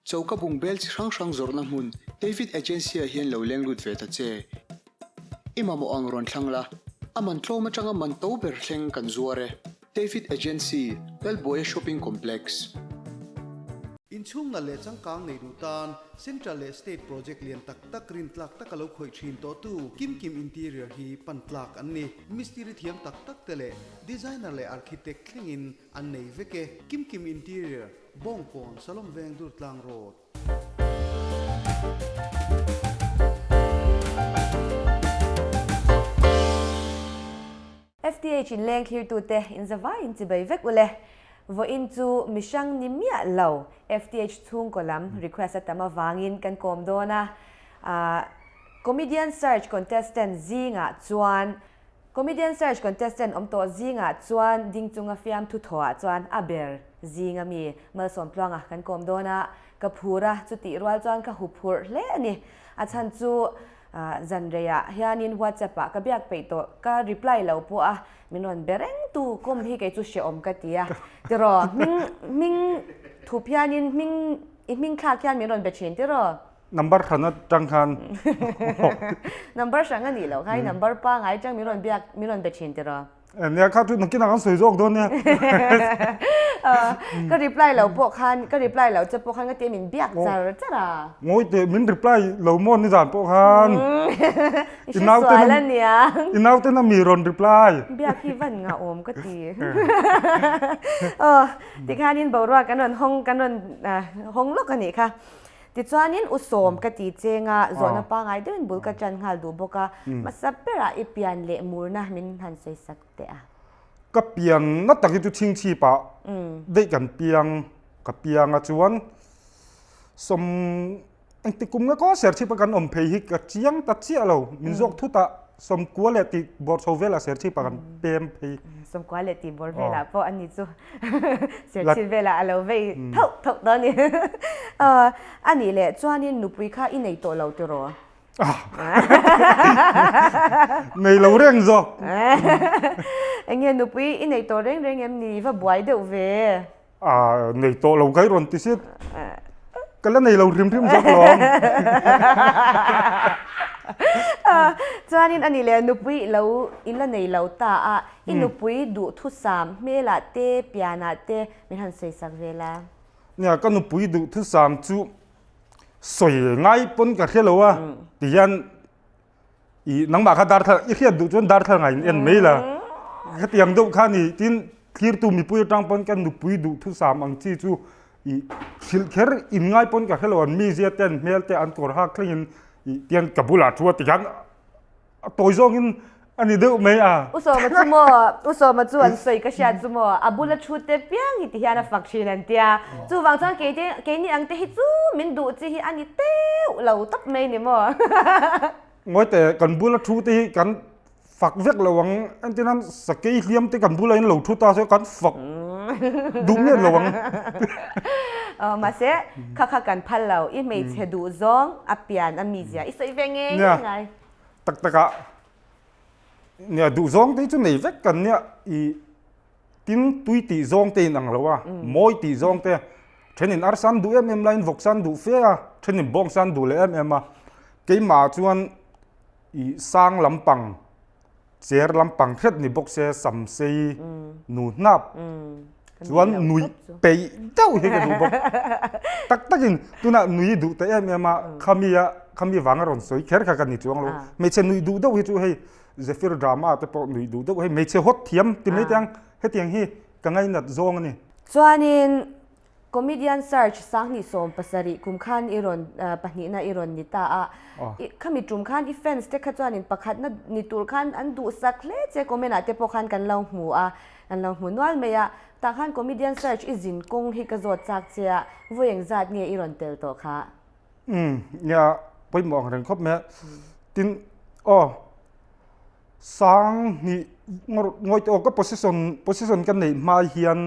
chauka bungbel sang zorna mun David agency hian lo leng lut ve ta che imamo angron thangla aman tloma changa man to ber thleng kan zuare David agency Bellboy shopping complex inchung na le changkang nei rutan central estate project lian tak rin tlak takalo khoi thin to tu kim interior hi pantlak anni mystery thiam tak tele designer le architect thlingin an nei veke kim interior bongpon salom veng dur tlang road FTH in leng clear tu te in zawa in tibai vek ule vo into mishang nimia law FTH chung kolam request atama wangin kan kom dona comedian search contestant zinga chuan comedian search contestant omto zinga chuan dingchunga fiam thu thoa chuan aber zinga mi mal som planga kan kom dona kapura chuti rwal chuan ka hupur le ani achan chu zanreya hianin WhatsApp ka biak pe to ka reply lo pu a minon bereng tu kom hi ke chu she om ka tia tiro ming thu pianin ming kha kyan minon be chin tiro number khana tangkhan number sanga ni lo khai number pa ngai chang minon be chin tiroเนี่ยข้าทุกนักกินอาหารสวยโจกโดนเนี่ยก็รีプライเราพวกคันก็รีプライเราจะพวกคันก็เตมินเบียกจ้าโง่เตมินรีプライเราหมดนี่จานพวกคันอินาวเตนเนี่ยอินาวเตนมีรอนรีプライเบียกพี่วันงาโอมก็ตีติคานินบอกว่ากันนห้องกันนห้องลกกันนี่ค่ะติจวนินอุสมกติเจงะโซนปางไอเดินบุลกจันหาดูบอกว่ามาสับเปร่าอีเปียนเละมูนะมินหันใส่สักเตะก็เปียงนัดตะกี้จุชิงชีปะได้กันเปียงกับเปียงอ่ะจวนสมอันติกุมก็เสียชีปะกันอมเพยิกะเจียงตัดเสียเรามินจกทุตะสมกัวเลติบอร์โซเวลาเสียชีปะกันเปมเพยิสมกัวเลติบอร์เวลาเพราะอันนี้จูเสียชีเวลาเราเวทุกตอนนี้อันนี้แหละจวนนี่นุปุยค่ะอินในตัวเราตัวรอในเราเร่งจอกเงี้ยนุปุยอินในตัวเร่งเอ็มนี่ว่าบวยเดือเวในตัวเราไกลรอนติสิก็แล้วในเราริมจอกลองจวนนี่อันนี้แหละนุปุยเราอินละในเราตาอินนุปุยดูทุสามเมลาเตปียนาเตไม่ทันใส่สักเวลาเนี่ยก็นุปุยดูทุสามจูสวยง่ายปนกับเที่ยวว่าที่ยันอีนังบากดาร์ทอีเที่ยวดูจนดาร์ทไงเอ็นไม่ละแค่ยังดูข้านี่ที่คลีร์ตูมีปุยจังปนกันนุปุยดูทุสามอังจีจูอีแค่อินง่ายปนกับเที่ยวว่ามีเสียเต้นเมลเตอันตัวหักคลีนอีเตียนกับบุหรี่ชัวที่ยันตัวจงอินอันนี้ดูไม่อุโสมาจุโมอุโสมาจวนสวยกษัตริย์จุโมบุหรี่ชัวเตเปียงที่ฮานาฟักชีนันเตียจูวังจังเกนี่อังเตฮิจูมินดูจีอันนี้เต้เราตับไม่เนี่ยมั้งง่ายแต่กันบุหรี่ชัวที่กันฝักเวกระวังอันที่นั้นสเกย์เลี้ยมที่กันบุหรี่เราชัวตาเสียกันฝักดูเนี่ยระวังมาเสียข้ากันพันเราอีเมย์เฮดูซองอเปียนอมีเสียอีสวยเวงไงตักเนี่ยดูซองที่จุดไหนเวกกันเนี่ยอีทิ้งตุยตีซองเตนังเราว่าโมยตีซองเตเช่นอาร์ซันดูไลน์วกซันดูเฟียเช่นบงซันดูเลมาเกี่ยมาชวนอีสร้างลำปังเสียลำปังเท็ดนี่บกเสียสัมเซหนูนับชวนหนุ่ยไปเจ้าเฮกันดูบกตักยินตัวน่ะหนุ่ยดูแต่มาขมีวางอารมณ์สวยแค่กันนี่จวงเราไม่ใช่หนุ่ยดูเด้าให้จูให้เซฟิร์ดราม่าแต่พอหนุ่ยดูเด้าให้ไม่ใช่ฮอตเทียมที่ไม่ตั้งให้เตียงให้กังไงนัดซองนี่ชวนนี่comedian search สังนิสมภาษาริคุมขันอิรอนปนินาอิรอนนิตาขมิจุมขันอีเฟนส์เทคจวนินประคัดนัดนิตุลขันอันดูสักเล่เจคอมเมนาเตปขันกันเล่าหัวอันเล่าหัวนวลเมียตาขัน comedian search อิจินกงฮิกจดจากเจียวัยงจัดเนี่ยอิรอนเตลโตค่ะเนี่ยไปมองเรื่องครบแม่ตินสังนี่งอยตัวก็ position กันในมาเฮียน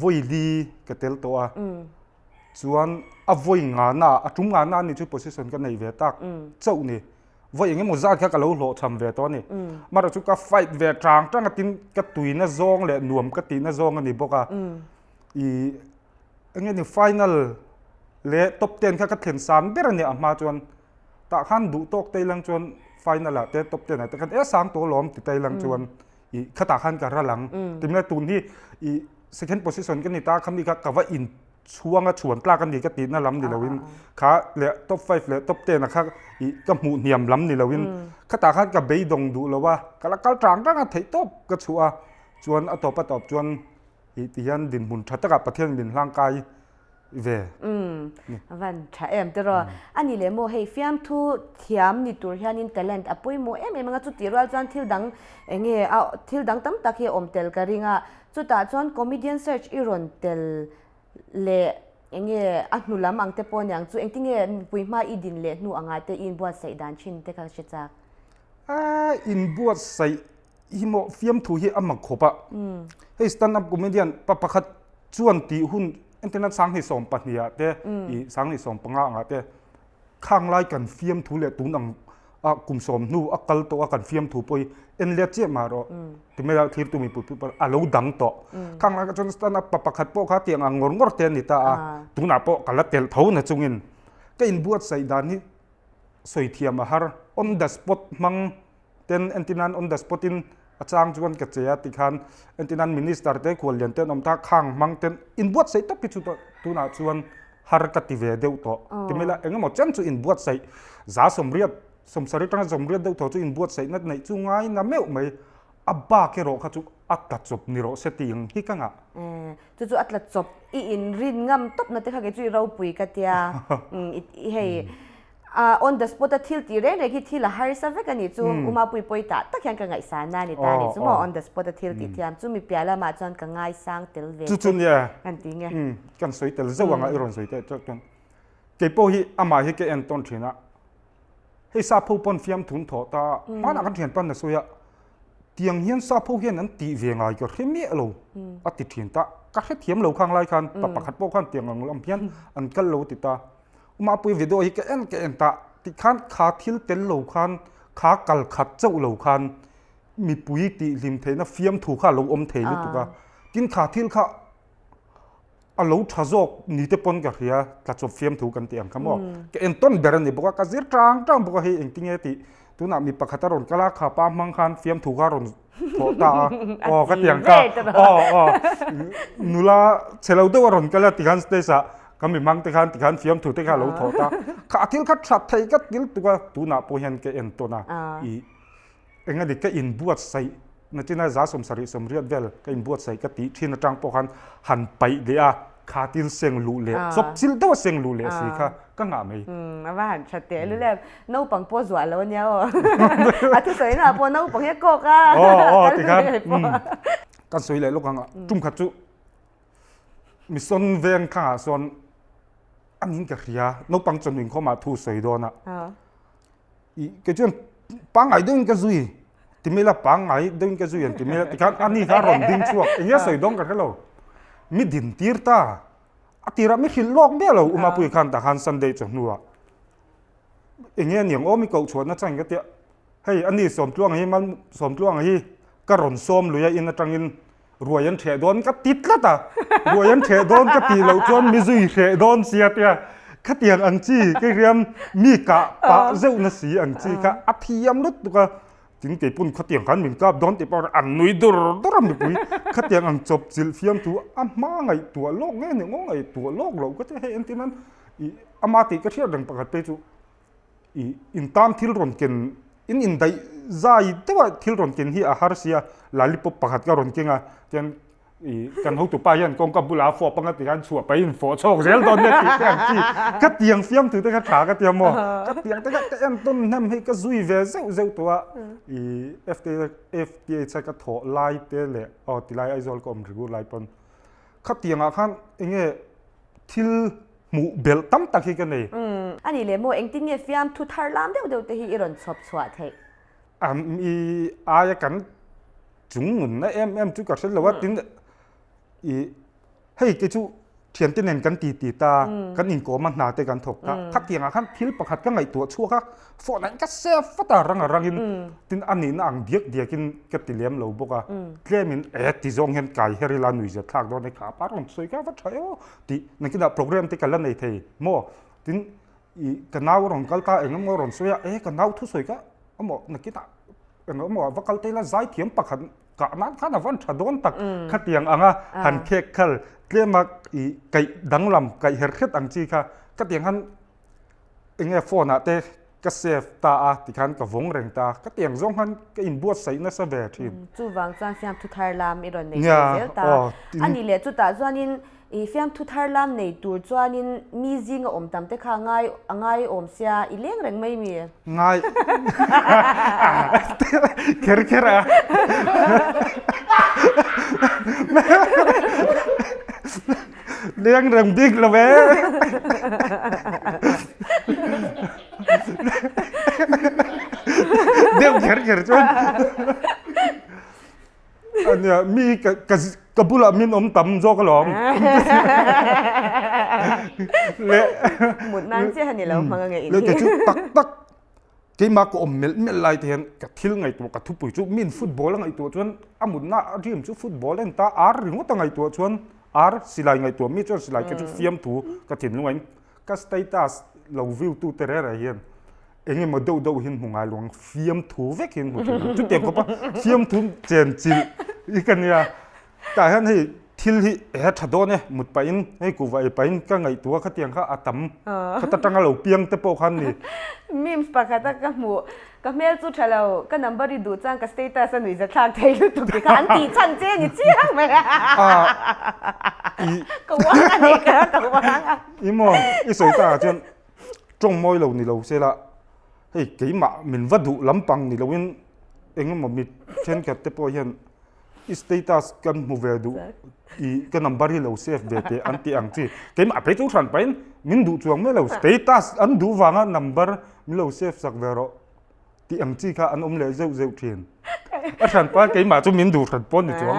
วัยดีกับเตลตัวส่วนวัยงานาจุ่มงานานี่จุด position กันในเวตักเจ้านี่วัยอย่างนี้มันจะแค่กับเราโหลดทำเวตัวนี่มาเราจุดก็ fight เวทางจังกับตินกับตุยน่ะซองเลยหน่วมกับตินน่ะซองกันนี่บอกอ่ะอย่างนี้ final le top 10 kha ka thlen san ber ne ama chuan ta khan du tok te lang chuan final la te top 10 ta kan sang to lom ti te lang chuan i khata khan ka ra lang timna tun hi i second position kan ni ta khami ka wa in chuanga chuan tla kan ni ka ti na lam ni lawin kha le top 5 le top 10 na kha i ka mu niam lam ni lawin khata khan ka bei dong du lawa kala kal tang tang a thei top ka chua chuan a top chuan i tian din mun thataka pathian bin hlang kai ve van tha em te ro ani le mo hei fiam thu thiam ni tur hianin talent apoi mo em nga chu tiral chan thil dang enge a thil dang tam tak he om tel ka ringa chu ta chon comedian search iron tel le enge ahnulam angte pon yang chu engtinge puima idin le nu anga te in buat sai dan chin te ka chicha in buat sai himo fiam thu hi amak khopa hey stand up comedian pakhat chuan ti hun internet sang hi som pahnia te I sang hi som panga anga te khang lai kan fiam thu le tunang a kum som nu akal to akan fiam thu poi en le che maro timela thir tu mi pu a lo dang to khang la ka chon stand up pakhat po kha tiang angor ngor te ni ta tuna po kala tel tho na chungin ka in buat sai dan ni soi thiam har on the spot mang ten entinan on the spot in achang chuan ka cheya ti khan entinan minister te khol lian ten om ta khang mang ten in buat sai tak pi chu tu na chuan har ka ti ve deu to timela engamo chan chu in buat sai za somriat somsari tang somriat deu to chu in buat sai nat nei chu ngai na meu mai abba ke ro kha chu atta chop ni ro setting hi kanga chu atla chop I in rin ngam top na te kha ke chu ro pui ka tia hei on the spot a thil ti re ne ki thila har sa ve kani chu uma pui poi ta tak yang ka ngai sa na ni ta ni chu mo on the spot a thil ti thiam chu mi pyala ma chon ka ngai sang tel ve chu ya kan ti nge kan soi tel zawanga iron soi te chon ke po hi ama hi ke en ton thina hei sa pho pon fiam thun tho ta mana kan thian pan na soya tiang hian sa pho hian an ti ve ngai ko hremi lo ati thin ta ka he thiam lo khang lai khan pakhat po khan tiang ang lam hian an kal lo ti ta uma pui video hi ke en ta ti khan kha thil tel lo khan kha kal khat chau lo khan mi pui ti lim theina fiam thu kha lo om thei ni tuka tin kha thil kha a lo thazok ni te pon ka ria ka chop fiam thu kan tiang khamo ke en ton beran ni boka ka zir tang boka hi engtinge ti tuna mi pakhataron kala kha pa mang khan fiam thu ga ron tho ta ka tiang ka nula chelo de ron kala ti kan stesa kami mang te khan fiam thu te kha lo tho ta kha thil kha that thei ka til tuka tuna po hian ke en tona I enga de ka in buat sai na china za somsari somriat vel ka in buat sai ka ti thin atang po khan han pai de a kha til seng lu le sop chil do seng lu le si kha ka nga mai wa han chate lu le no pang po zwa lo nya o a tu soi na po no pang he ko ka ti khan kan soi le lo ka tum kha chu mi son veng kha son anin ka ria no pang chon wing khoma thu soi do na I ke chen pang ai ding ka zui timela pang ai ding ka zui an timela ti khan ani ka ron ding chuak engya soi dong ka hello mi din tir ta atira mi khil lok be lo uma pui khan ta khan sunday chang nuwa engya niang o mi ko chuan na chang ka tia hei ani som tluang hi man som tluang hi ka ron som luya in atangin ruayan the don ka tit la ta ruayan the don ka ti lo chuan mi zui the don sia tia ka tiang ang chi ke riam mi ka pa zeu na si ang chi ka athiam lut ka tin te pun ka tiang kan min ka don te par an nui dur mi pui ka tiang ang chop chil fiam tu ama ngai tu lok nge ne ngai tu lok lo ka te he entinan I ama ti ka thia dang pakhat pe chu I in tam thil ron ken in dai zai tewa thil ron ken hi a har sia lollipop pakhat ka ron kenga ten I kan ho tu pa yan kong ka bula fo panga ti kan chua pa in fo chok zel don ne ti kan chi ka tiang fiam tu te ka tha ka tiam mo ka tiang te ka en ton nam he ka zui ve zeu to I fta cha ka tho lai te le o ti lai aizol kom rigu lai pon ka tiang a khan enge thil mu bel tam tak hi ka nei ani le mo engtin nge fiam thu thar lam deu te hi iron chop chwa the I aya kan chung mun na em chu ka sel lo tin I hei ke chu เทียนติเนนกันตีตากันอิงโกมันนาเตกันถกตาคัดเตียงคันทิลประคัดก็ไงตัวชั่วค่ะฟอนั้นก็เซฟฟตารังอินตินอันนี้นางเดียกินกติเลียมเหลาบกะเคลมินติจงเห็นไก่เฮริลานุยจะทักโดนในขาปารอนสวยก็ว่าใช่โอ้ตินั่นคือโปรแกรมที่กันแล้วในไทยโมตินกันนาวรอนกัลตาเองมรอนสวยกันนาวทุสวยก็โมนั่นคือโมว่ากัลเตละใจเทียมประคัดกะนั้นข้าวันชะโดนตักขัดเตียงหันเคกคัลเรียมาไก่ดังลำไก่เฮร์เคิดอังจีค่ะขัดเตียงหันเองโฟนเตก็เซฟตาติคันกับวงแรงตาขัดเตียงจงหันก็อินบวชใส่นัสเวทีจู่วางจานเฟียมทุทารลามอีรอนในเซลตาอันนี้เลยจู่ตาจวนินเฟียมทุทารลามในตัวจวนินมีจิงอมตำเตข้าง่ายอมเสียอีเลี้ยงแรงไม่มีง่ายเคร์อะเลี้ยงแรงบิ๊กละเว้ยเดี๋ยวเคร์จนอันเนี้ยมีกระบุละมินอมตำโจกหลอมเละหมุนนั่งเจ้านี่แล้วมันไงอีกเลยจะจุตักกี่มาก็อมเมลไลเทียนกับทิลไงตัวกับทุบปุ๋ยจุมินฟุตบอลไงตัวชวนอามุนน่าทีมจุฟุตบอลเล่นตาอาร์หรือว่าตั้งไงตัวชวนอาร์สิไลไงตัวมิจนสิไลก็จุเฟียมถูกับถิ่นลงก็สเตตัสเราวิวตูเตอร์อะไรเฮียนเองมาดูหินหงายหลวงเฟียมถูเวกหินหัวจุดเดียวก็ปะเฟียมถูเจนจิลอีกันเนี่ยแต่ฮันให้ทิลที่ชัดโดนเนี่ยหมดไปอินให้กูไว้ไปอินก็ไงตัวเขาเตียงเขาอาตัมเขาตัดจังเราเปียงเตปโปคันนี่มิมส์ปากกากับหมูกับเมลจุดเฉลาก็นัมเบอร์ดูจังกับสเตตัสหนุ่ยจะทางไทยลุตุกิการตีชันเจนี่เจียงไหมก็ว่างอะไรก็ว่างอีโมอีสวยตาจนจงมอยเรานี่เราเสียละเฮ้ยกี่มามินวัดดุลำปังนี่เราเองเองมันมีเช่นกับเตปโปเห็นอีสเตตัสกันมูเวดูอีกันนัมเบอร์เราเซฟเบเตอันที่อังจีกี่มาไปจุดฉันไปมินดูจวงไม่เราสเตตัสอันดูว่างนัมเบอร์มิเราเซฟสักเวรที่อังจีค่ะอันอมเลเซลเทียนฉันไปกี่มาจุมินดูฉันปนอยู่จวง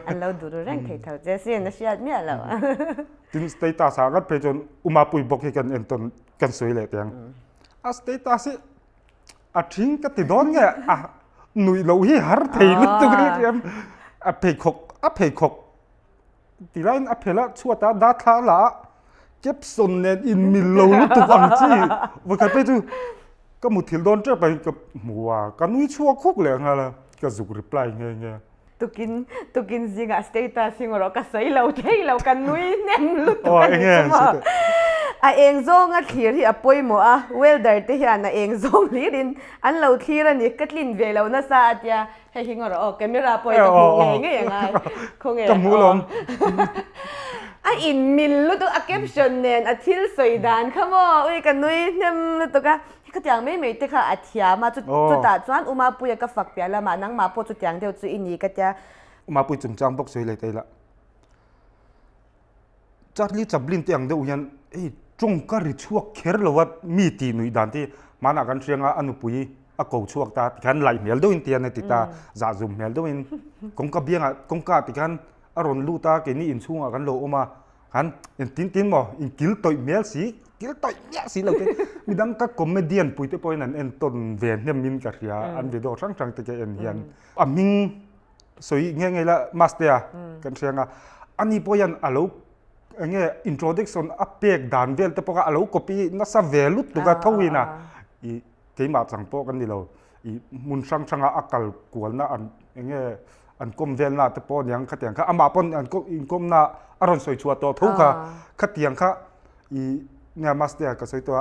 อันเราดูแรงเท่าเจสซี่นะเชียดเนี่ยเราที่สเตตัสอากัดไปจนอุมาปุยบอกให้กันเอ็นต้นกันสวยเลยแต่ยังสเตตัสทิ้งกันติดโดนไงหนุ่ยเราที่หาเทลุตุกเรียมเพคกตีไรน์เพละชัวตาดัตละเก็บส่วนเนนอินมิลเราลุตุกังจีว่ากันไปดูก็มุทิลโดนเจอไปกับหัวกันนุ่ยชัวคุกเลยฮะล่ะก็จุกรีพลายเงี้ยตุกินจริงอะสเตตัสสิงเราก็ใส่เราเท่เรากันนุ่ยเน้นลุตุกันสมอเองซงทีที่ป่วยหมัวเวลเดอร์ที่ฮะนะเองซงลีรินอันเราทีรันนี่กัดลินเวลเราน่าสะอาดยาให้หิงเราออกกันไม่รับป่วยกับหูเงี้ยยังไงคงเงี้ยกับหูลมอินมิลลุตุอาเก็บชนเนนอาทิลสวยดานขโมยกันนุ่ยเนี่ยลุตุกะก็ยังไม่ติค่ะอาทิยามาจุดตาจวนอุมาปุยกับฝักเปียละมานั่งมาปจุดยังเดียวจุอินนี่ก็จะอุมาปุยจุ่มจังบกสวยเลยแต่ละจัดลิจับลินเตียงเดียวยันจงก็ริชัวเคร์ลวัดมีตีนุยดานที่มานักันเชียงอนุปุยอากชัวตาที่กันไหลเมลดูอินเตียนในติตาจ่าจุ่มเมลดูอินกงกับเบียงกงกาที่กันอารมณ์ลูตาเกนี่อินช่วงกันโลออกมาหันอินตินหมออินกิลต่อยเมลสีกิลต่อยเมลสีเราเกมีดังก็คอมเมดี้ปุยที่ปอยนั้นเอ็นต้นเวียนเนี่ยมินกับเรียอันวิดีโอช่างๆที่จะเอ็นเฮียนมิงสวยเงี้ยละมาสเตอร์กันเชียงอันนี้ปอยันอารมณ์เงี้ยอินโทรดักชั่นอัปเดตด่านเวลแต่พอก็เราคอปี้นัสเวลุตุกะทวีนะอีเกี่ยมาสังโปกันนี่เราอีมุนช่างอักลกวนนะอันเงี้ยอันกลมเวลนะแต่พอยังขัดยังค่ะอามาปนอันกลมนะอารมณ์สวยชัวตัวทุกค่ะขัดยังค่ะอีเนี่ยมาสเตอร์ก็สวยตัว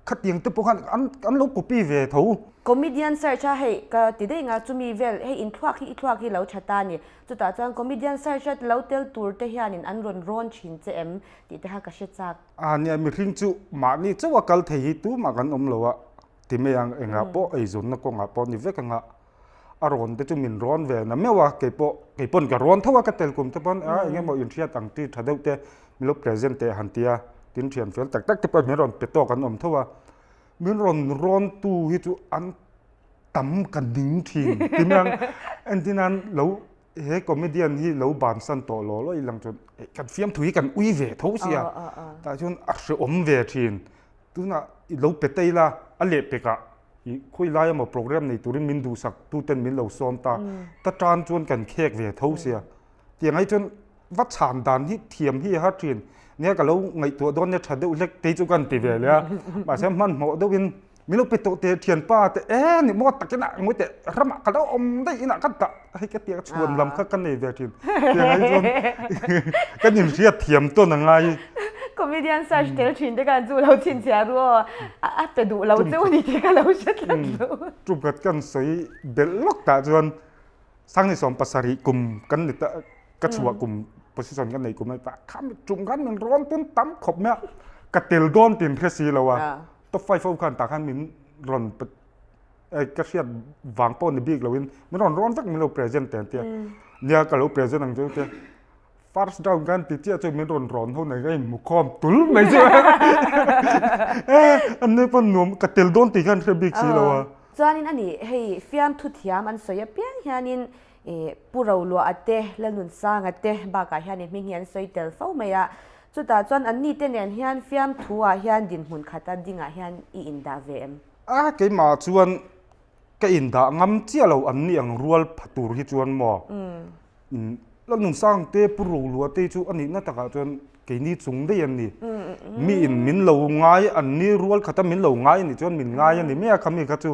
ขัดยังแต่พอกันอันเราคอปี้เวทูคอมเมดี้เซอร์ชให้ก็ติดได้งาจุมีเวลให้อินทวักที่เราชัดตานี่จุดตาจังคอมเมดี้เซอร์ชเราเตลตัวเทียนินอันร้อนชินเจมติดได้ฮักกษัตริย์จักเนี่ยมีริงจูมานี่จะว่ากัลเทียตัวมากันเราอะที่ไม่ยังเองอะพอไอ้ส่วนนักกงอะพอนี่เวกันอะอารมณ์แต่จุมินร้อนเวนะไม่ว่าเก็บปนกับร้อนเท่าว่ากับเตลกุมแต่ปนอย่างเงี้ยมออินเทียตั้งที่ถ้าเดาเตมีลบเพรสเซนต์เตหันเตียตินเทียนเฟลแต่ที่ปนมีร้อนเปตัวกันเท่าว่ามีร้อนตู้ฮิจูอันตั้มกันดิ้งทิ้งที่นั่นอันที่นั้นเรา เฮคอมเมเดียนที่เราบานสันโตโลแล้วอีหลังจนกันเฟียมถุยกันอุ้ยเวทเสียแต่จนอักษรอมเวทีนตัวน่ะเราเป็ดไตละอเลเปกะคุยไล่มาโปรแกรมในตัวนี้มินดูสักตัวเต็นมินเราซ้อมตาแต่จานจวนกันเค้กเวทเสียเตียงไอ้จนวัดฉานดานที่เทียมที่ฮัตจีนเนี่ยก็เราไงตัวโดนเนี่ยชัดเดือดเล็กตีจุกันตีเวเลยมาเช่นมันหมดวินมีลูกเป็ดโตเทียนป้าแต่นี่มอดตะกี้น่ะงวยแต่รำกันแล้วอมได้อีน่ะกันตะให้แกเตียชวนลำกันในเวทีเตียงไอ้จนกันยิ่งเสียเทียมตัวนังไงคอมเมดี้สัชเทลชินเดกันจูเราชินเสียรัวไปดูเราเจ้านี่ที่กันเราชัดเลยจุบกันสวยเบลล็อกแต่จนสร้างในสองภาษาริกุมกันในแต่กระชัวกุมโพสิชันกันในกุมในแต่ข้ามจุ่มกันมันร้อนต้นตั้มขบเนี่ยกระเตลโดนตีนเพรสีเราอะตัวไฟฟ้ากันตาขันมินร้อนกระเชียดวางป้อนในบิ๊กเราวินมันร้อนสักมันเราเพรสเซนต์แต่เนี่ยก็เราเพรสเซนต์นั่งเจ้าฟาร์สดาวกันติดเจ้าจนมันร้อนเท่าไหร่ก็มุขอมตุลไม่ใช่อันนี้เป็นหนุ่มกระเตลโดนตีกันในบิ๊กสีเราอะจวนนี้อันนี้ให้ฟิล์มทุเทียมันสวยเปียงเฮียนินผู้เราลัวอัตเตและนุนสร้างอัตเตบากาเฮียนินมีเฮียนสวยเตลเฝ้าไม่อะจุดตาจวนอันนี้เต้นเฮียนฟิล์มทัวเฮียนดินหุ่นขัดดิ่งเฮียนอินดาเวมเกี่ยมาจวนก็อินดางำเจ้าเราอันนี้อย่างรัวผัดตูที่จวนหมอแล้วนุนสร้างเตผู้เราลัวเตจูอันนี้น่าตะกจวนเกี่ยนี้จุงได้ยันนี่มีอินมินเราง่ายอันนี้รัวขัดมินเราง่ายนี่จวนมินง่ายอันนี้ไม่คำนี้ขัดจู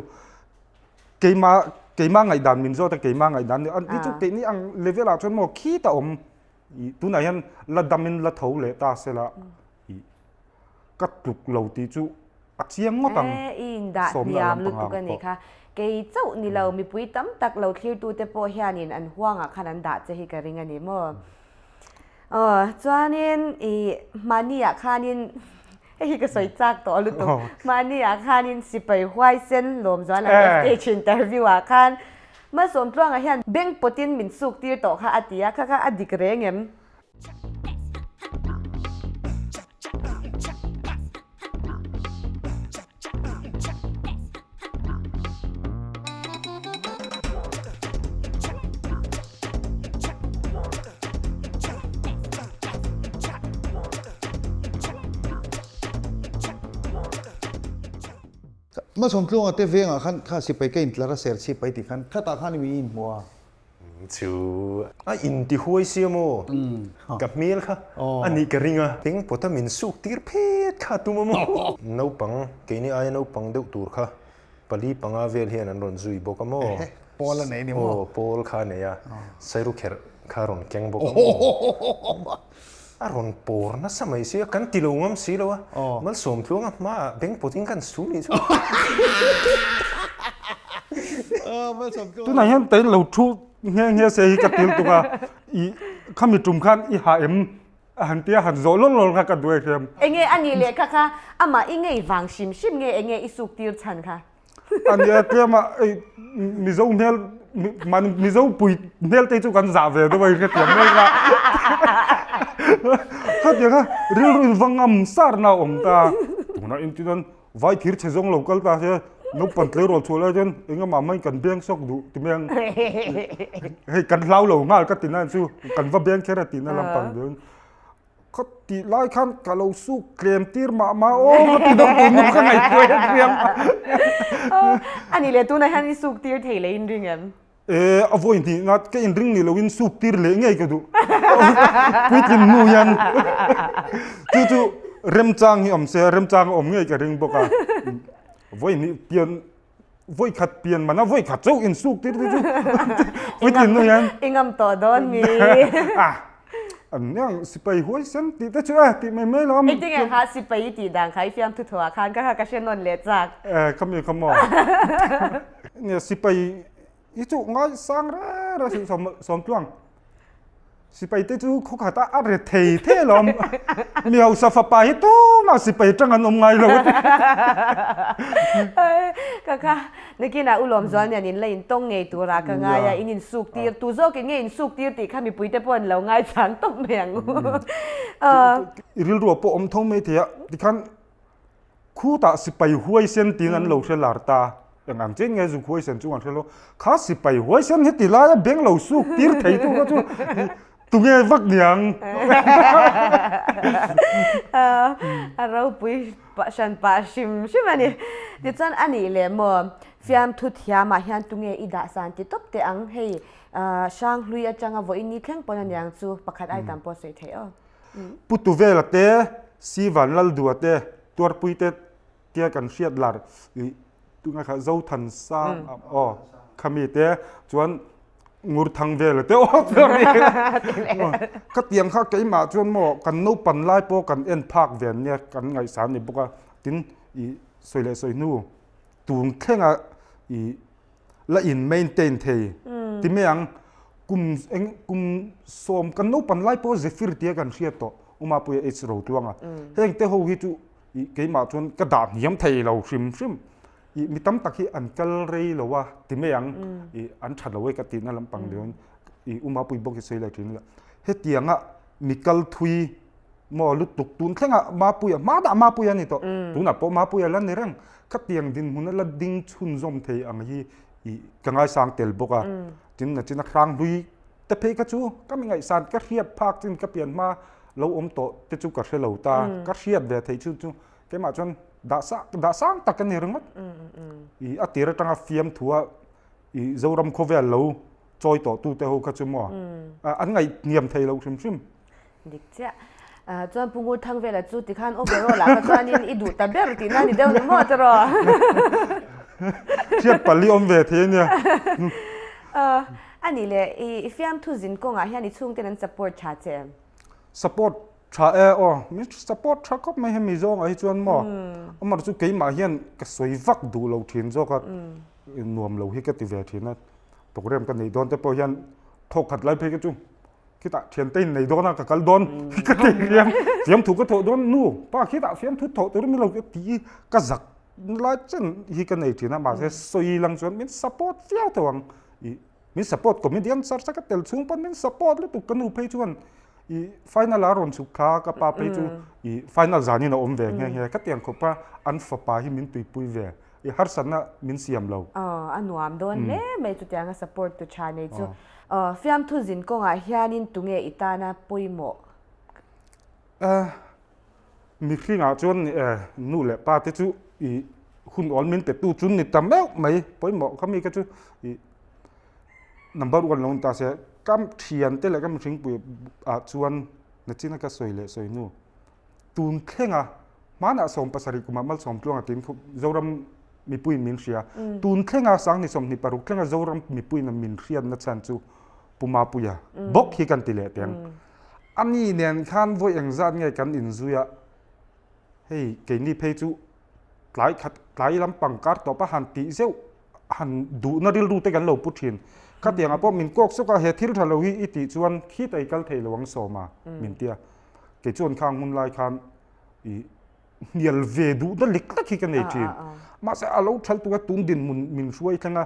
เกี่ยมาไงดันมินโซแต่เกี่ยมาไงดันอันนี้จุเกี่ยนี้อังเลเวลจวนหมอขี้ตาอมตัวไหนยันละดำมินละเท่าเลตาเสละกัดลุกเราตีจูอัดเสียงงดตังอินดาเดียมลุตุกันนี่ค่ะเกี่ยเจ้านี่เรามีปุ้ยตั้มตักเราคิวตัวเตปโอเฮียนินอันห่วงขนาดดาจะให้กระริงอันนี้มั้งจวนนี้มานี่อะค่ะนี่ไอ้ก็สวยจักตัวลุตุมานี่อะค่ะนี่สิไปห้วยเส้นลมจวนแล้วเอชอินเตอร์วิวอะค่ะเมื่อสมปรางเฮียนเบ่งปตินมินสุกตีต่อค่ะอติยะค่ะอดิกเรงเอ็มมาสมพลงเตเวงอ่ะข้าสิไปเก่งลาเซอร์สิไปที่ขันข้าตาข้านี่มีอินมัวชิวอินที่ห้วยเสียโมกับเมลค่ะอันนี้กระริงอ่ะเต็งพอถ้ามินสุกตีร์เพชค่ะตัวโมน้าปังเกี่ยนี่ไอ้น้าปังเดือดตัวค่ะปลีปังอาเวลเฮียนันรอนซุยบอกกันโมปอลไหนนี่โมปอลค่ะเนี่ยใส่รูแคร์คารอนแกงบอกกันโมอารอนปอร์น่ะสมัยเสียกันติลงมั้งสิโลวะมันสมพลงอ่ะมาเบ่งปติงกันสูนี่จ้ะมาสมพลงตัวไหนยันเต้นเราชูเงี้ยเสียกับติลตัวข้ามีจุ่มขันอีหาหันเตี้ยหันโจล้นค่ะกันด้วยเทียมเองอันนี้เลยค่ะอามาเองวางชิมเองอิสุกตีร์ชันค่ะอันนี้เตี้ยมามีโจเนลมันมีโจปุยเนลเตจูกันจ่าเวด้วยกันเทียมเลยค่ะก็เดี๋ยวก็เรื่องวังอัมสารน่าอมตาตัวนั้นอินทินันไว้ที่เชจงโลกาลตาเช่นุปันเทลโรชัวร์จนเองก็มาไม่กันเบี้ยงซอกดูที่เบี้ยงให้กันเล่าเหล่างาก็ติดนั่นสู้กันว่าเบี้ยงแค่ติดนั่นลำพังเดินก็ติดไล่ขันกับเราสู้เคลมตีร์มาโอ้ติดต้องนุ่มข้างในตัวเบี้ยงอันนี้เลยตัวนั้นฮันนี่สู้ตีร์เทเลนริงเอ็มเอาไว้ที่นัดก็อินริงนี่เราวินสุกตีร์เลยไงก็ดูคุยกินมูยันจู่ๆเริ่มจางอมเสียเริ่มจางอมไงก็ริงบอกอ่ะไว้นี่เปลี่ยนไว้ขัดเปลี่ยนมันนะไว้ขัดเจ้าอินสุกตีร์จู่ๆคุยกินมูยันอิงอัมต่อโดนมีอันนี้สิไปห้วยเส้นตีแต่ช่วยตีไม่ล้อมไอ้ที่ไงคะสิไปตีดังใครฟิล์มทุกทัวร์คันก็ค่ะก็เช่นนนเล็ดจากคำนี้คำมอเนี่ยสิไปอีจุง่ายสร้างแล้วสมพลงสิไปที่จูเขาขาดอะไรเท่ล้อมมีเอาสัฟไปตู้มาสิไปจังกันไงเราก็ค่ะนึกนะอุลอมจวนเนี่ยนี่เลยต้องไงตัวรักง่ายอินินสุกตีตัวโจกินไงอินสุกตีติข้ามีปุ๋ยแต่ปนเราง่ายจังต้องแบ่งริลรัวปอมทงไม่เถียดิคันคู่ตาสิไปห้วยเส้นตีนั้นเราเชลาร์ตา อย่างนั้นจริงไงสุขวยเซนจุงอันเทโลข้าสิไปหวยเซนเฮติลาเบงเหล่าสุกตีร์ไทยตัวก็จูตุเงวักเนียงเราปุยปะชันปะชิมใช่ไหมนี่ดิฉันอันนี้เลยมอฟิามทุติยามาเฮียนตุเงอีดาสันติตบเตอังเฮช่างลุยจังอวอินนี่แข่งปนันยังจูประคัดไอตามโปรเซสเทอปุตุเวลเตสีวันลัลดัวเตตัวปุยเตเตียกันเชียดลาร์ตุงะข้าเจ้าทันซาอ๋อขมีเตจวนงูทางเวลเตโอ้เพื่อนนี่ก็เตียงข้าเกี่ยมาจวนหมอกันนูปันไล่โปกันเอ็นภาคเวียนเนี่ยกันไงสารนี่บอกว่าตินอีสวยเลยสวยนู่ตุงแข่งอ่ะอีละอินเมนเทนเทที่เมียงกุมสมกันนูปันไล่โปเซฟิร์เตียกันเชียต่ออุมาปุยเอสโรตัวงอ่ะเฮงเตโฮฮิจูอีเกี่ยมาจวนกระดาษย้ำเทเราชิมมีตั้มตะกี้อันกัลเรย์หรือว่าที่ไม่ยังอันฉันเราไว้กตินั่นลำปังเดียวอุมาปุยบอกจะใส่อะไรทีนี้ละเฮ็ดยังอ่ะมีกัลทุยมอลุตุกตุนแค่งอ่ะมาปุยมาด่ามาปุยนี่ต่อตุนอ่ะพอมาปุยแล้วในเรื่องขัดยังดินหุ่นละดิ้งชุนซอมเทอังยี่กังไงสร้างเตลบอกอ่ะจินครั้งลุยแต่เพก็จูก็มีไงสารก็เทียบภาคจินก็เปลี่ยนมาเราอมโตแต่จูก็เฉลวตาก็เทียบเดี๋ยวเทจูแกมาจนด่าสร้างตักกันนี่เรื่องมั้งอัติระตั้งฟิล์มถัวเจ้ารำโคเวลเราจอยต่อตู้เตหูกันจุมั่วอันไงเนียมไทยเราชิมดิเจ้าจวนพุงกูทั้งเวลาจุดที่ขันโอเบโรล่ะก็จวนนี่ดูแต่เบลที่นั่นนี่เดี๋ยวนี่มั่วตลอดเทียบปลีอมเวทีเนี่ยอันนี้เลยฟิล์มทุจินกงอ่ะเฮียนี่ช่วงที่นั้น support ชาเจม support ชามี support ชาก็ไม่ให้มีจงไอ้จวนมั่วมันจะเกี่ยมาเฮียนก็สวยวักดูเราทีนจก็นวมเราเฮก็ติเวทีนั่นโปรแกรมกันในโดนแต่พอเฮียนทกขัดไล่เพก็จุคิดว่าเทียนเต้นในโดนนะกับโดนก็ตีเฟียมถูกก็โถโดนนู่ป้าคิดว่าเฟียมถูกโถตัวนี้เราตีก็จักไล่จนฮีกันในทีนั้นมาเสียสวยหลังจวนมี support เฟี้ยวตัวมี support ก็มีเดียนสักเตลซุงปนมี support แล้วตุกันนู่เพจวนfinal รอนสุขากับป้าเพจfinal จานี่เราอมเวงเงี้ยก็เตียงขบป้าอันฟ้าป้าที่มินตุยปุยเวฮาร์สันน่ะมินเสียมเราอันนวมโดนเน่ไม่จุดยัง support ตัวชาในจูฟิล์มทุจินกงอ่ะเฮียนินตุงเออิตานะปุยโมมีคลิงอาจวนนู่นแหละป้าที่จูคุณออลมินแต่ตู้จุนนี่ทำแล้วไหมปุยโมเขามีก็จูnumber 1ลงตาเสียกำเทียนแต่ละกำชิงปุยจวนนั่นจีน่าก็สวยเลยสวยนู่ตูนแข่งอ่ะมันอ่ะสมภาษาริกุมามัลสมพลวงอ่ะทีมเขาเจ้ารำมีปุยมินเสียตูนแข่งอ่ะสังนี่สมนิปารุแข่งอ่ะเจ้ารำมีปุยนั่นมินเสียนั่นฉันจูปุมาปุยอ่ะบอกฮีกันติเลเตียงอันนี้เนี่ยขันว่าอย่างนั้นไงกันอินซุยอ่ะเฮ้ยเกี่ยนี่เพจูหลายลำปังการต่อปะหันตีเจ้าหันดูน่าดิลดูแต่กันเราพูดถินขัดอย่างอ่ะพอมินกอกสุกเหตุที่เราเราอิติจวนขี้ไตกัลเทลวังโซมามินเตียเกี่ยจวนข้างมุนลายขันเนียลเวดูนั่นเล็กๆขี้กันเองทีมาเสียเราใช้ตัวตุนดินมินช่วยทั้งอ่ะ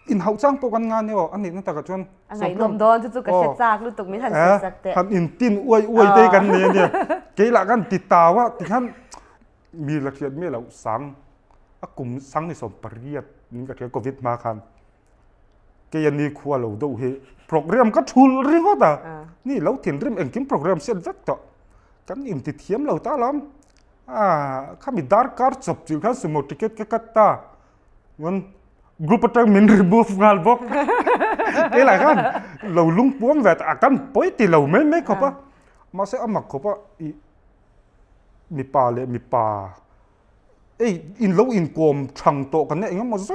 อินเฮาจ้างโปกันงานเนี่ยอันนี้นั่นแต่ก็จวนอันไหนลมโดนจุกๆกระเช็ดจากลูกตุกไม่ทันสักแต่ทำอินตินอวยได้กันเนี่ยเกี่ยละกันติดตาว่าที่ท่านมีหลักเกณฑ์ไม่เราสังกลุ่มสังในสมปริยัตินี่ก็เกี่ยวกับโควิดมาคันเกี่ยนี่ขวเราดูเฮโปรแกรมก็ชุลเรื่องว่านี่เราถิ่นเรื่องเองกินโปรแกรมเส้นวักต่อกันอินติดเทียมเราตาล้ำข้ามีดาร์การ์ดจบจิ๋วข้าสมุดติเกตกัตตาวันกรุ๊ปตั้งมินรีบูฟงานบอกเกี่ยอะไรกันเราลุงป้วงแบบอาการป่วยตีเราไม่ขบปะมาเสียอามักขบปะมีป่าเลยมีป่าอินเราอินกลมช่างโตกันเนี่ยเองมาใจ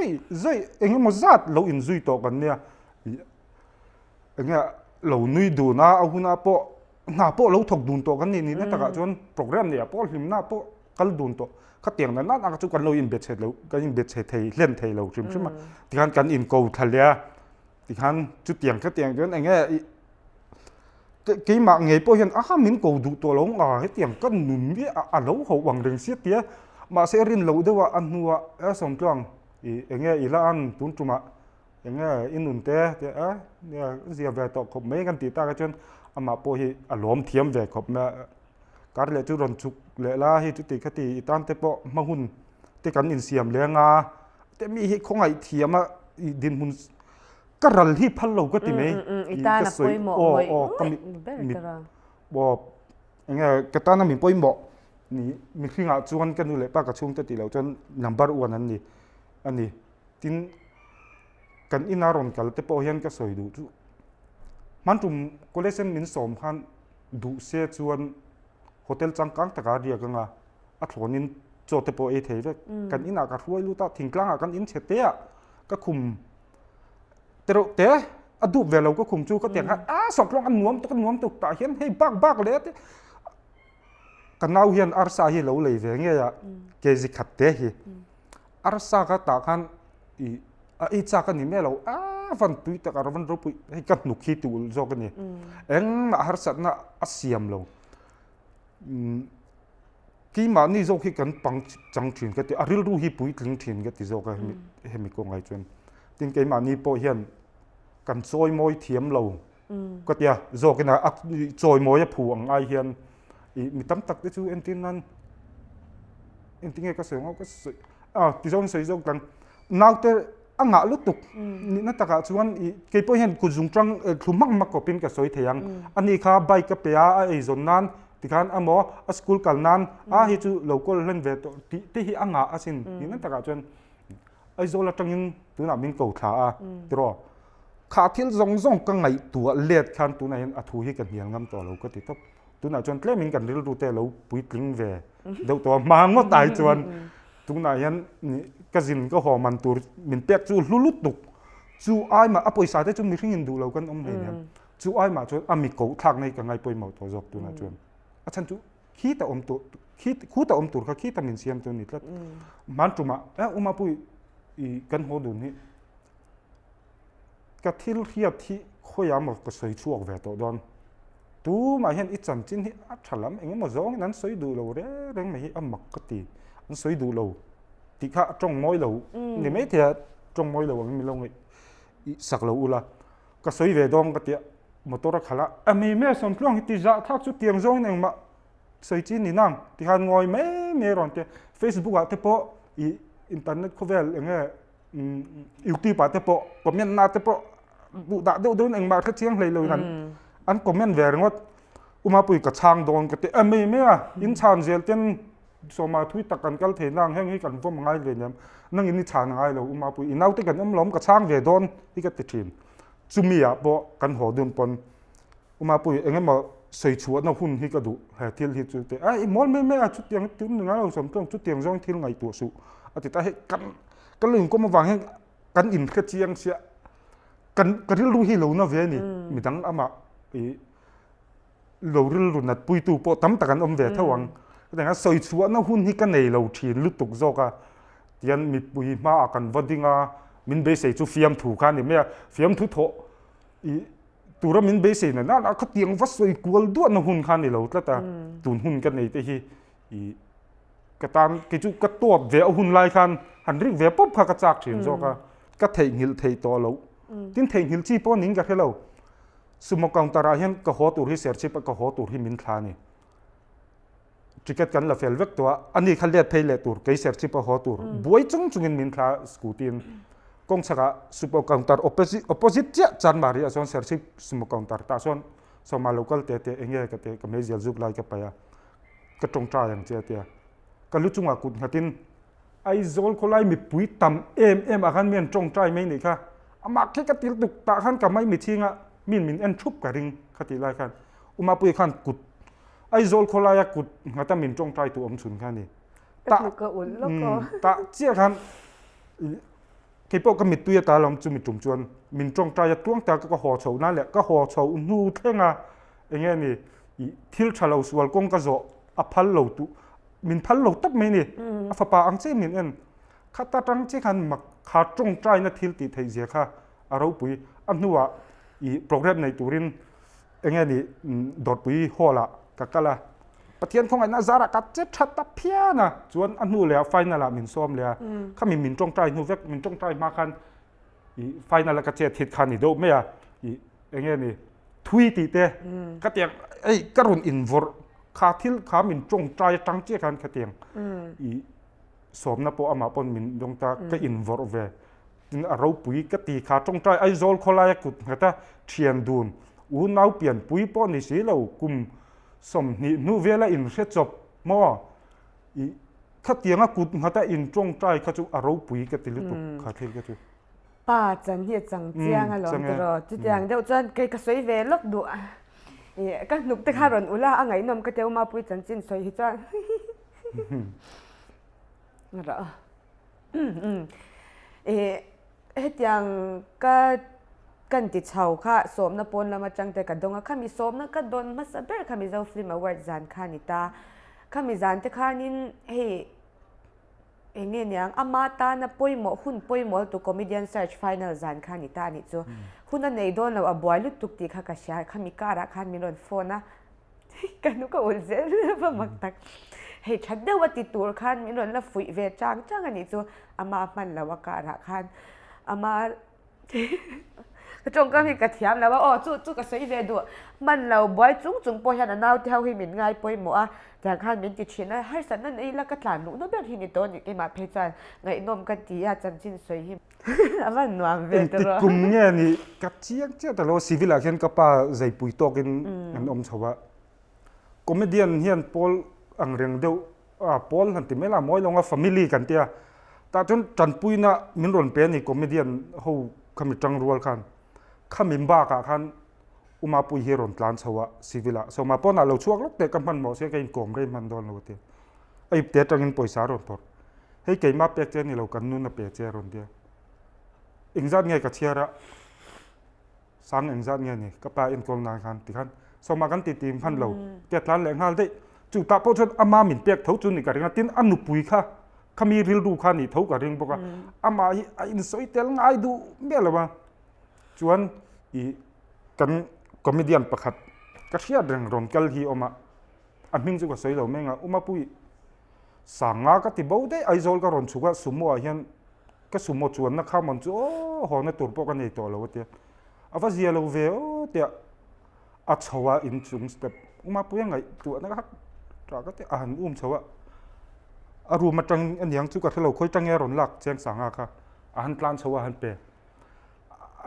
เองมาจัดเราอินจุยโตกันเนี่ยเองเราหนุ่ยดูนะเอาหุ่นอาโปเราถกดูนโตกันนี่นะแต่ก็จนโปรแกรมเนี่ยโปหิมหน้าโปกัลดูนโตขัดเตียงนั้นนั่นอาจจะกันเราอินเบ็ดเสร็จเราก็อินเบ็ดเสร็จไทยเล่นไทยเราใช่ไหมที่ขันกันอินโกทะเลที่ขันจุดเตียงขัดเตียงจนเองกี่มาไงพอเห็นมินโกดูตัวลงให้เตียงก็หนุนที่เราเขาหวังเรื่องเสียเตี้ยมาเสรินเราด้วยว่าอันหัวสมจวงเองอีละอันตุนจุมาเองอินนุนเตะเนี่ยเสียเวทขบไม่กันติดตากันจนมาพอฮีอารมณ์เทียมเวทขบมาการเลี้ยจุรนจุกเลี้ยละฮีจุติคติตันเตปมาหุ่นที่กันอินเสียมเลี้ยงแต่ แต่มีเหตุของไอ้เทียมดินมุนกระลที่พันเราก็ติไหม อีตาน่ะป่วยหมอก็มีบ่ยังไงกระตาน่ะมีป่วยหมอนี่มีขึ้นอ่ะจวนกันดูเลยป้ากระชุ่มตะติแล้วจน number 1อันนี้ตินกันอินารอนกันแต่พอเห็นก็สวยดูมันตุ่มก็เลยเส้นมินสมพันดูเสียจวนโฮเทลจังกังตะการเดียกันอ่ะอัฐนินโจทย์พอเอเทเวกันอินอากาศรวยรู้ตาทิ้งกลางกันอินเฉเตะก็คุมแต่อดูเวลาก็คุมจูก็เตียงฮะสองกลองอันนวมตุกตาเห็นให้บักเลยกันเอาเห็นอาร์ซาเฮเราเลยเงี้ยเกจิขัดเตะเฮอาร์ซาก็ตากันอีจากกันนี่แม่เราฟันตุยตะการวันรูปให้กันหนุกขี้ตูลโจกันนี่เอ็งมาอาร์ซาน่ะอาเซียมเรากี่มานี่โจขี้กันปังจังถิ่นก็ติอาริลรูฮีปุยลิงถิ่นก็ติโจกันเฮมิกงไงจนติงกี่มานี่พอเห็นกันซอยมอยเทียมเราก็เตียโจกันนะซอยมอยผูอังไอเห็นมีตั้มตักได้ชูเอ็นตินนั้นเอ็นติงก็เสียงก็ที่โจใส่โจกันนาวแต่อังะลุตุกนี่นั่นตะกะชวนเกี่ยวกับเห็นกุจุงจังคลุมมักก็เป็นกับสวยเทียงอันนี้ข้าใบกับเปียไอ้จนนั้นที่การอ่ะหมอสกูลกันนั้นฮิจูโลกอลเล่นเวทที่อังะสินนี่นั่นตะกะชวนไอ้โจละจังยิงตัวน่ะมินเก่าขาตรอขาที่จงกังไงตัวเล็ดคันตัวไหนอัฐุให้กันเหียงงำต่อเราก็ติดทับตัวน่ะชวนเล่มินกันริลรูแต่เราปุยกลิงเวเดี๋ยวตัวมางก็ตายชวนตัวไหนยันนี่กสินก็หอมันตัวมินเปียกจูลุตุกจูไอมาอปอยสายได้จูมีทิ้งดูเรากันเห็นเนี่ยจูไอมาชวนอามิโกทางในกังไงปอยหมอตัวจบตัวน่ะชวนอาจารย์จูขี้แต่ตัวคู่แต่ตัวเขาขี้แต่มินเสียมตัวนี้แล้วมันจุมามาปุยกันโหดูนี่กะทิลเฮียที่ข้อยามก็สวยชั่วเวทดอนตูมาเห็นอีจันจินที่อัดฉลามเองมาจ้องนั้นสวยดูเราเรื่องไม่อันมักกติอันสวยดูเราที่ข้าจงมอยเรานี่ไม่เถอะจงมอยเราไม่มีลงอีสักเราอุละก็สวยเวดองกติมอเตอร์ขละไม่แม่สมพลองที่จะทักจุดเตียงจ้องเนี่ยมาสวยจีนนี่นั่งที่ข้างอยไม่รอนเตะเฟซบุ๊กอะเตะโปอินเทอร์เน็ตเขาเวลอย่างเงี้ยยูทูบอะเตะโปคอมเมนต์น่าเตะโปดูด่าเดินเองมาแค่เชียงเลยนั่นอันคอมเมนต์เวรงว่ามาปุยกระช่างโดนกติไม่อะอินชานเจลเต้นสมาทวิตกันกัลเทนังแห่งให้กันฟ้องง่ายเลยเนี่ยนั่งอินนิชานง่ายเลยมาปุยอินเอาที่กันล้มกระช่างเวดอนที่กันติดชินจุมีอะบ่กันหัวดุนปนมาปุยเองมาใส่ชัวน่าหุ่นที่กระดูแห่ทิลที่จุดไอ้มอลไม่อะชุดเตียงถึงหนึ่งเราสมต้องชุดเตียงจ้องทิลไงตัวสุอาทิตย์ให้กันลืมก็มาวางให้กันอินแค่เชียงเสียกันที่รู้ที่เราเนาะเวนี่มีทั้งอามาเราเรื่องรุ่นนั้นปุยตูโปตั้มตะกันเวทวังแต่งั้นใส่ชัวน่าหุ่นที่กันในเราทีลุตุกโจกะยันมีปุยมากันวันดิ่งมินเบสใส่จูฟิล์มถูกกันนี่ไม่ฟิล์มถูกโถตัวเรามินเบสเนี่ยน่าเขาเตียงวัดสวยกวลด้วยน่าหุ่นกันนี่เราแล้วแต่ตุนหุ่นกันในที่กระตานกิจุกระตัวเวอหุ่นลายกันหันริกเวปุ๊บเขากระจากเฉียนโจกะก็เทหิลเทตัวเราทิ้งเทหิลจีป้อนิ่งกันให้เราสมกังตาราเห็นก็หัวตัวที่เสียชีพก็หัวตัวที่มินทานี่จิกกันละเฟลเวกตัวอันนี้เขาเรียกเพลตัวก็เสียชีพหัวตัวบวยจุงจุงมินทาสกูตินกงสักสมกังตาopposite เจ้าจันมารีส่วนเสียชีพสมกังตาแต่ส่วนสมาโลกัลเตะเองก็เตะก็ไม่เสียจุกไล่ก็ไปก็ตรงใจอย่างเจ้าเตะก็รู้จุงว่ากุดหัดินไอ้โจลคนไล่มีปุ๋ยต่ำอาการเมียนจงใจไม่นี่ค่ะอามาแค่กระติลตุกตาขันกับไม่มีทิ้งมินเอ็นชุบกระดิ่งกระติไล่กันมาปุ๋ยขันกุดไอ้โจลคนไล่กุดหัดมินจงใจตัวสุนขันนี่ตาตาเจ้าขันที่พวกก็มีตัวตาลมจุ่มจุ่มจวนมินจงใจตัวแต่ก็ห่อเฉานั่นแหละก็ห่อเฉานูเท่งอย่างเงี้ยนี่ทิลชาลาวสวลกงก็จะอภัลโลตุมินพัลโลตับไม่นี่ฟ้าป่าอังเซมินเอ็นข้าตาจังเจ้าขันมักขาจงใจนัดทิลติไทยเสียค่ะเราปุยอันนู้ว่าโปรแกรมในตุรินอย่างเงี้ยนี่ดอดปุยหัวละกัละประเทศของไอ้นาซาระกัดเจ็ดชัดตะเพียนะส่วนอันนู้เลยไฟนั่นละมินซ้อมเลยข้ามินจงใจนู้เวกมินจงใจมาคันไฟนั่นละกัดเจ็ดทิศคันนี่ดูไม่อะอย่างเงี้ยนี่ทวีติเตะกัดเตียงไอ้กระรุนอินวอร์ขาทิลขามินจงใจจังเจ้าขันกัดเตียง สมนะปออามาปนมินดงตาก็อินวอร์เวตินเราปุ๋ยก็ตีขาจงใจไอโซลคอลายกุดฮะตาเทียนดูนอูนเอาเปลี่ยนปุ๋ยปอนี่สิเรากุมสมนี่นูเวลาอินเสจบมออีขัดเตียงกุดฮะตาอินจงใจเขาจูเราปุ๋ยก็ติลุตุขาเทียก็จู ป้าจันเฮียจังเจียงอะหรอตลอดจุดอย่างเดียวจนก็สวยเวลกดูก็นุกตะคารอนอุลาอ่ะไงนมก็เจ้ามาปุยจันจินสวยฮิจ้านั่นแหละเฮ็ดอย่างก็กันติดเช่าค่ะสมนะปนแล้วมาจังแต่กันดงค่ะมีสมนะก็โดนมาซะเบค่ะมีเจ้าฟิล์มอวอร์ดจานค่ะนี่ตาค่ะมีจานแต่ค่ะนี่เฮ้เนี่ยเนี่ยอามาตานะป่วยหมอหุ่นป่วยหมอตัว comedian search final จานค่ะนี่ตานี่จ้ะหุ่นนั่นในโดนเราบ่อยลุตุกตีค่ะกะชาค่ะมีการะค่ะมีรอนโฟนนะกันนุก็อุ่นเสียบ่มักตักเฮ้ชัดเด้อว่าติดตัวค่ะมีรอนละฝุ่ยเวจางอันนี้จ้ะอามามันแล้วว่าการะค่ะอามาจงก็มีกระเทียมแล้วว่าอ๋อจู่ก็ใส่เวดูมันเราบ่อยจุงปอยหันนาวเท่าให้มินง่ายป่วยหมอจากข้างมินติดชินให้สันนั่นไอ้ละก็หลานหนูนั่นแบบที่นี่ตัวนี่ไอ้มาเพชรไงนมกันตีอาจันจินสวยหิมมันหนวมเวตรอ กลุ่มเนี่ยนี่กัดเจียงเจ้าแต่เราซีวิลาเห็นกับป้าใจปุยตอกินอันอมชาวะคอมเมดี้เฮียนปอลอังเรียงเดียวปอลหันติไม่ละม้อยลงว่าฟามิลี่กันเตียแต่จนจันปุยนะมินรอนเป็นนี่คอมเมดี้เขาขมิจังรัวกันขมิมบ้ากะคันอุมาปุยเฮรอนตลานชาวะซีวิลาสมาปอน่ะเราช่วงลักแต่กันพันหมอเสียกันกลมเร่มันโดนเราเตียไอ้เตียจังเงินปอยสารอนพอให้เกี่ยมาเปียกเจนี่เรากันนู่นน่ะเปียกเจรอนเดียอิงจัดไงกับเชียระสังอิงจัดไงนี่ก็ปลาอินกอลนาคันติคันสมากันติดทีมพันเราเตียร้านแหล่งฮัลได้จุดตาพอจนอามาหมิ่นเปียกเท่าจุนนี่กันงานตินอันนุปุยค่ะขมีริลดูคันนี่เท่ากับเรื่องบอกว่าอามาอินสวยเตลง่ายดูเบี้ยละวะจวนอีกันคอมเมดี้ประคัดก็เชียเรื่องรอนกัลฮีออกมาอันมิงจุกสวยเราแม่งอ่ะอุมาปุยสังงาก็ติบ่ได้ไอโซลก็รอนสุกสุโมอ่ะเฮียนก็สุโมจวนนักข้าวมันจูหอในตัวพวกกันในตัวเราเตียอาว่าเสียเราเวอเตียอัดชาวอินจุงสเต็ปอุมาปุยยังไงตัวนะครับจากก็เตียหันชาวอารูมาจังอันยังจุกที่เราค่อยจังแง่รอนหลักเชียงสังงาค่ะหันกลานชาวหันเป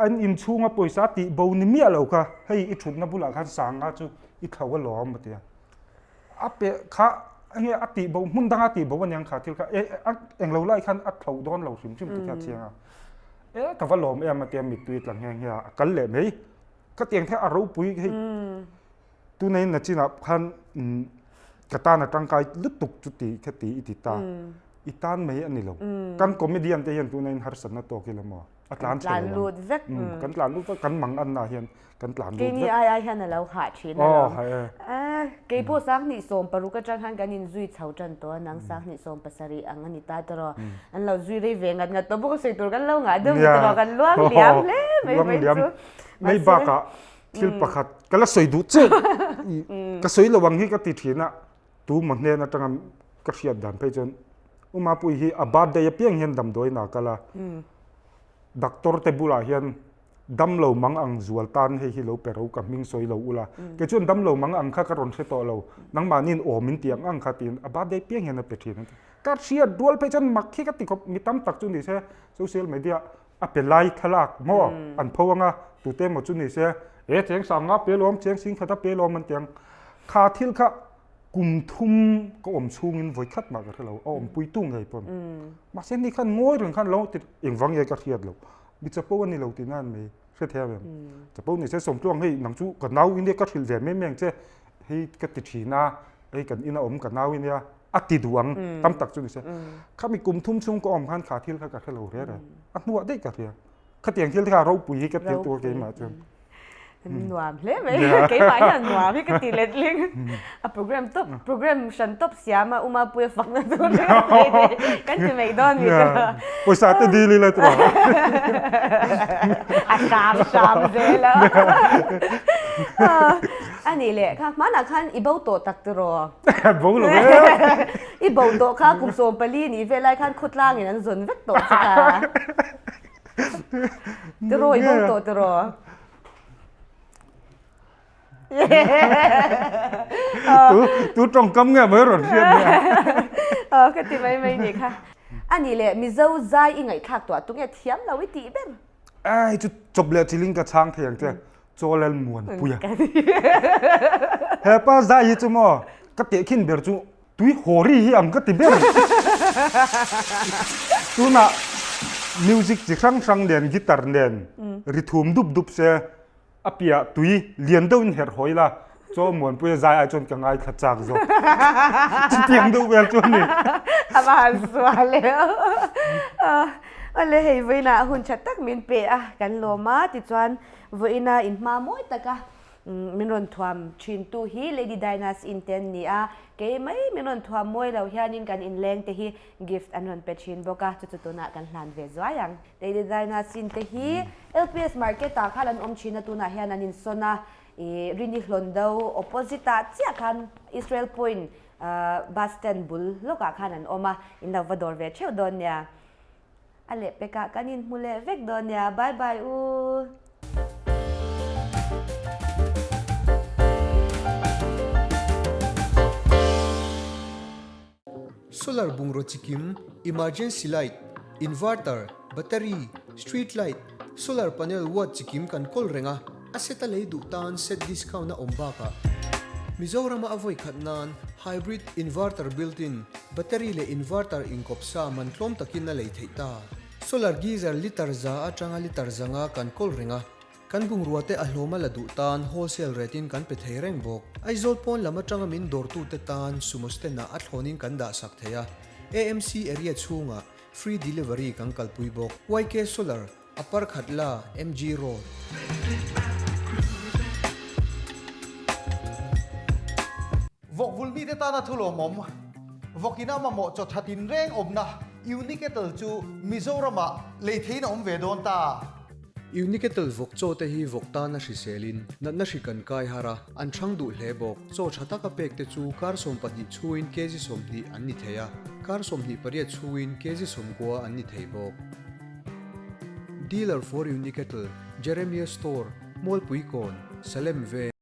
อันอินชูงาปุยสาติบ่นิมีเราค่ะให้อีชุดนับบุหลาคันสังงาจูอีเขาว่าหลอมมาเตียอาเปค่ะเฮียอติบ่มุนดังอติบ่วันยังขาทิลค่ะเองเราไล่คันอัดเขาโดนเราชิมติแค่เชียงอ่ะแต่ว่าหลอมมาเตียมิดตุยหลังเฮียกันแหละมั้ยก็เตียงแค่อารูปุยให้ตัวในน่ะจินะคันกะตาน่ะจังกายลุตุกจุติแค่ตีอิติตาอีตานมั้ยอันนี้เรากันคอมเมดี้อันเตียนตัวในหัดสนโตกิละมออัตลานเชลกันหลานลูกกันมังอันน่ะเฮียนกันหลานลูก กีนี่ไอ้แค่นั้นเราขาดชิ้นนะกีผู้สักนิสมปรุกจังหันกันนินจุยเฉาจันตัวนางสักนิสมปัสรีอังนิตาตรออันเราจุยได้เวงัดงัดตัวพวกสิ่งตัวกันเรางัดเดิมตรอกันล้วนเหลี่ยมเลยไม่บากะทิลประคัดก็ละสวยดูเจ้ก็สวยระวังให้ก็ติดหินอ่ะตูมันเนี่ยนะจังก็เสียดันไปจนอุมาปุยฮีอบาดได้เพียงเห็นดำโดยนักละดักตอร์เตบุลาเฮียนดำเหลามังอังจวลตันให้ฮิโลเปรูกับมิงสวยเหลาอุลาเกจวนดำเหลามังอังข้ากระรอนเสตอเหลานังมานินโอมินเตียงอังคาตินอบาดได้เพียงเห็นเป็ดทีนั้นก็เชียดวลไปจนมักขี้กติกบมีตั้มตักจุนี่เสียโซเชียลมีเดียเป็นไลท์ทลากมออันพวงอ่ะตัวเต็มหมดจุนี่เสียเจียงสังอ่ะเปลอมเจียงสิงขัดเปลอมมันเตียงคาทิลค่ะกุมทุ่มก็อมชูงินไว้คัดมากระเราอมปุยตุ้งไงปนมาเส้นนี้ขั้นง่อยถึงขั้นเราติดเองฟังยังกระเทียดเราบิจะพูดนี่เราตีนั่นไหมเชื่อแท้แบบจะพูดนี่ใช้สมจ้วงให้หนังจูกับน้าวอินเดียก็ถิลแหวนไม่เมียงเจ้ให้กติชีนาให้กันอินาอมกับน้าวอินเดียอัติดวงตั้มตักจุดนี้ใช่ข้ามีกลุ่มทุ่มชุ่มก็อมขั้นขาทิลข้ากระเทเราเรื่อยอันนัวได้กระเทียข้าเตียงทิลข้าเราปุยกระเทียตัวเกมมาจนหนวมเลยไหมเกี่ยวกับหนวมพี่ก็ตีเล็ดลิงโปรแกรมฉันตบเสียมาอุมาปุยฟังนะตัวนี้กันจะไม่โดนมีตัวภาษาตัวดีเลยตัวชามเลยแล้วอันนี้แหละค่ะมันอาคันอีเบลโตตักตัวบุ้งเลยอีเบลโตค่ะกุมโซมปลีนี่เวลาคันขุดล่างอย่างนั้นส่วนเวกโตจ้าตัวอีเบลโตตัวตูตรงกำเงี้ยเหมือนรถเทียนเนี่ยก็ติไม่ดีค่ะ อันนี้แหละมีเจ้าใจอีไงคักตัวตรงเนี้ยเทียมเราวิติเบ้น ไอ้จุดจบเลยจิลิงกับช้างเถียงเจ้โจเลลมวนปุยเฮป้าใจจุมอกะเตะขินเบรจุตุยโหรีฮิอัมกะติเบรตุน่ะมิวสิกจิครั้งครั้งเด่นกีตาร์เด่นริทูมดุบเซอเปียตุยเลียนดูอินเฮร์หอยละโจมวนปุยใจไอจนกังไอขจักโจจิเตียงดูเวลจนนี่อามาสวาแล้วอันเลยให้ไว้นะหุ่นชัดตักมินเปะกันโลมาติจวนไว้นะอินมามวยตะกะมินรอนทวมชินตูฮีเลดี้ไดนัสอินเทนนี่เกไม่มินรอนทวมมวยเราเฮียนินกันอินแรงเตฮีกิฟต์อันรอนเปชินบอกะจุดตัวนักกันหลานเวซวายังเลดี้ไดนัสอินเตฮี LPS Market ตาขันอมชินตัวนักเฮียนันอินโซนารินิฮลอนดาวออปโปซิตาเจ้าขันอิสราเอลพอยน์บัสตันบุลโลกาขันออกมาอินลาวาดอร์เวเชลดอนเนียอะไรไปกะกันอินมูเลเวกดอนเนียบายบายอู Solar bungro chikim, emergency light, inverter, battery, street light, solar panel watt chikim kan kol renga, aseta lei du tan set discount na ombaka. Mizoram avoid khatnan hybrid inverter built-in, battery le inverter inkopsa man tlom takin na lei theita. Solar geyser liter za atanga liter zanga kan kol renga. Kan bungruate ahloma la du tan wholesale ratein kan pe thei reng bok. Ai zol pon lama tanga min dor tu te tan sumoste na athlonin kan da sak theya. AMC area chunga free delivery kan kalpui bok. YK Solar Upper Khatla MG Road. Vok vulmi te ta na thulo mom vokina ma mo cho thatin reng omna unique tel chu Mizorama leithein om ve don ta Unicatel vok cho te hi vok ta na hriselin na hrikan kai hara an thang du hle bok cho thata ka pek te chu kar som pahni chuin kg som ni an ni theya kar som ni paria chuin kg som kwa an ni thei bok dealer for Unicatel Jeremiah Store Mall Puikon Salem Ve